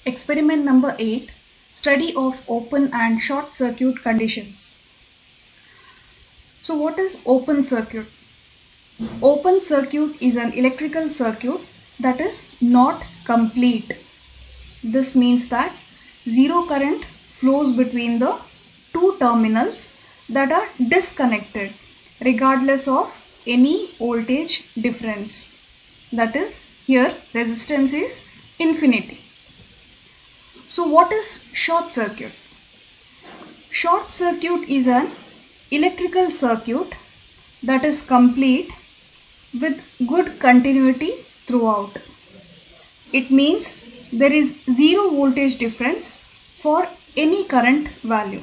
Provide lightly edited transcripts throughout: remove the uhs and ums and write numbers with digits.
Experiment number 8. Study of open and short circuit conditions. So what is open circuit? Open circuit is an electrical circuit that is not complete. This means that zero current flows between the two terminals that are disconnected regardless of any voltage difference. That is, here resistance is infinity. So what is short circuit? Short circuit is an electrical circuit that is complete with good continuity throughout. It means there is zero voltage difference for any current value,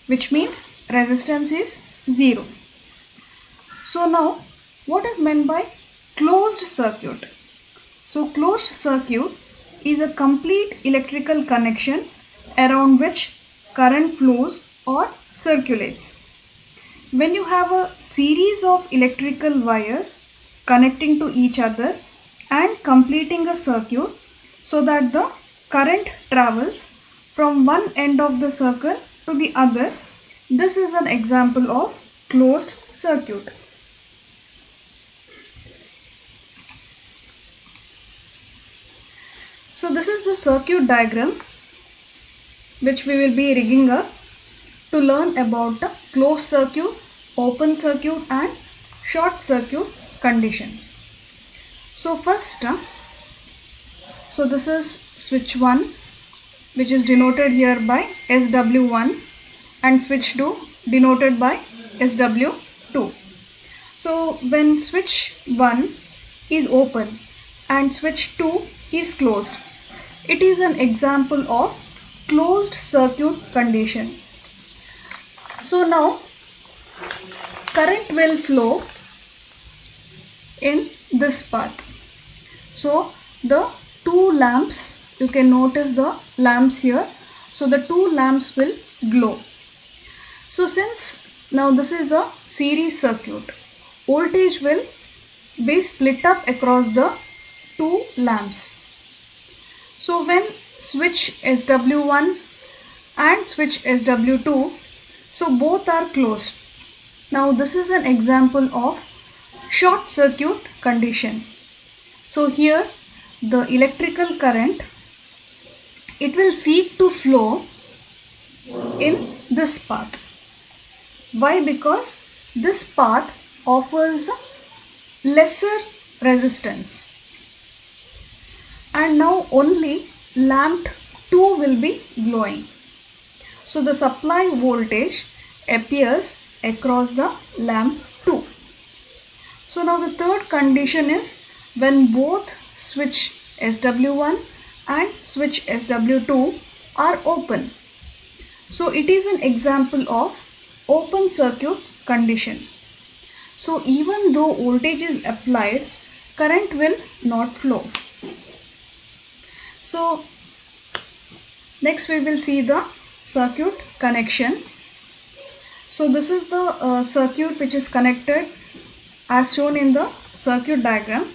which means resistance is zero. So now what is meant by closed circuit? So closed circuit is a complete electrical connection around which current flows or circulates. When you have a series of electrical wires connecting to each other and completing a circuit so that the current travels from one end of the circle to the other, this is an example of closed circuit. So this is the circuit diagram which we will be rigging up to learn about the closed circuit, open circuit and short circuit conditions. So first, this is switch 1 which is denoted here by SW1 and switch 2 denoted by SW2. So when switch 1 is open and switch 2 is closed, it is an example of closed circuit condition. So now current will flow in this path. So the two lamps, you can notice the lamps here. So the two lamps will glow. So since now this is a series circuit, voltage will be split up across the two lamps. So when switch SW1 and switch SW2, so both are closed. Now this is an example of short circuit condition. So here the electrical current, it will seek to flow in this path. Why? Because this path offers lesser resistance. And now only lamp 2 will be glowing. So the supply voltage appears across the lamp 2. So now the third condition is when both switch SW1 and switch SW2 are open. So it is an example of open circuit condition. So even though voltage is applied, current will not flow. So next we will see the circuit connection. So this is the circuit which is connected as shown in the circuit diagram.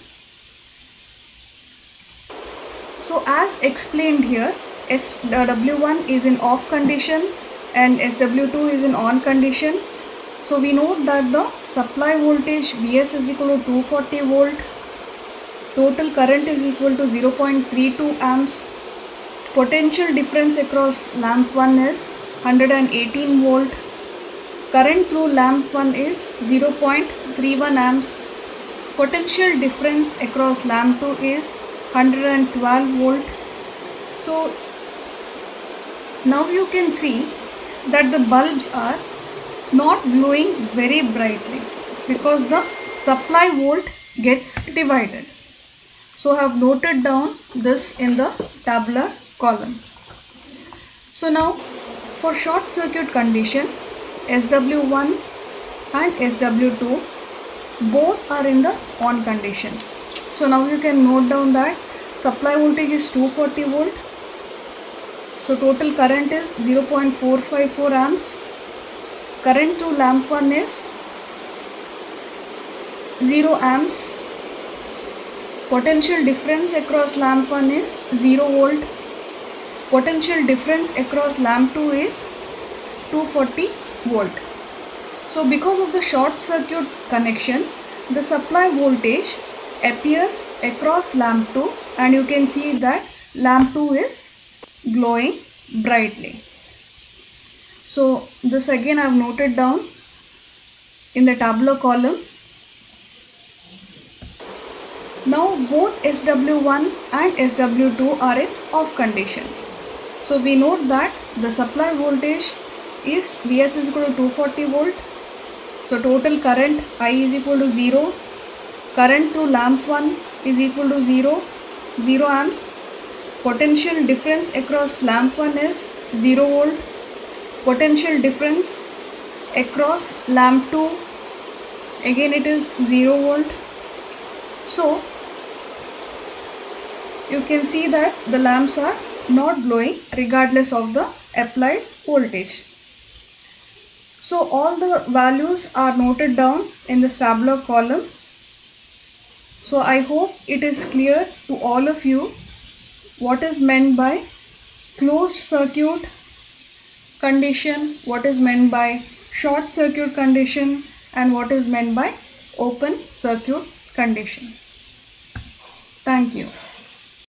So as explained here, SW1 is in off condition and SW2 is in on condition. So we note that the supply voltage Vs is equal to 240 volt. Total current is equal to 0.32 amps. Potential difference across lamp 1 is 118 volt. Current through lamp 1 is 0.31 amps. Potential difference across lamp 2 is 112 volt. So now you can see that the bulbs are not glowing very brightly because the supply volt gets divided. So I have noted down this in the tabular column. So now for short circuit condition, SW1 and SW2 both are in the on condition. So now you can note down that supply voltage is 240 volt. So total current is 0.454 amps. Current through lamp 1 is 0 amps. Potential difference across lamp 1 is 0 volt. Potential difference across lamp 2 is 240 volt. So because of the short circuit connection, the supply voltage appears across lamp 2 and you can see that lamp 2 is glowing brightly. So this again I have noted down in the tabular column. Now both SW1 and SW2 are in off condition. So we note that the supply voltage is Vs is equal to 240 volt. So total current I is equal to 0. Current through lamp 1 is equal to 0 amps. Potential difference across lamp 1 is 0 volt. Potential difference across lamp 2, again it is 0 volt. So you can see that the lamps are not glowing regardless of the applied voltage. So all the values are noted down in this tabular column. So I hope it is clear to all of you what is meant by closed circuit condition, what is meant by short circuit condition, and what is meant by open circuit condition. Thank you.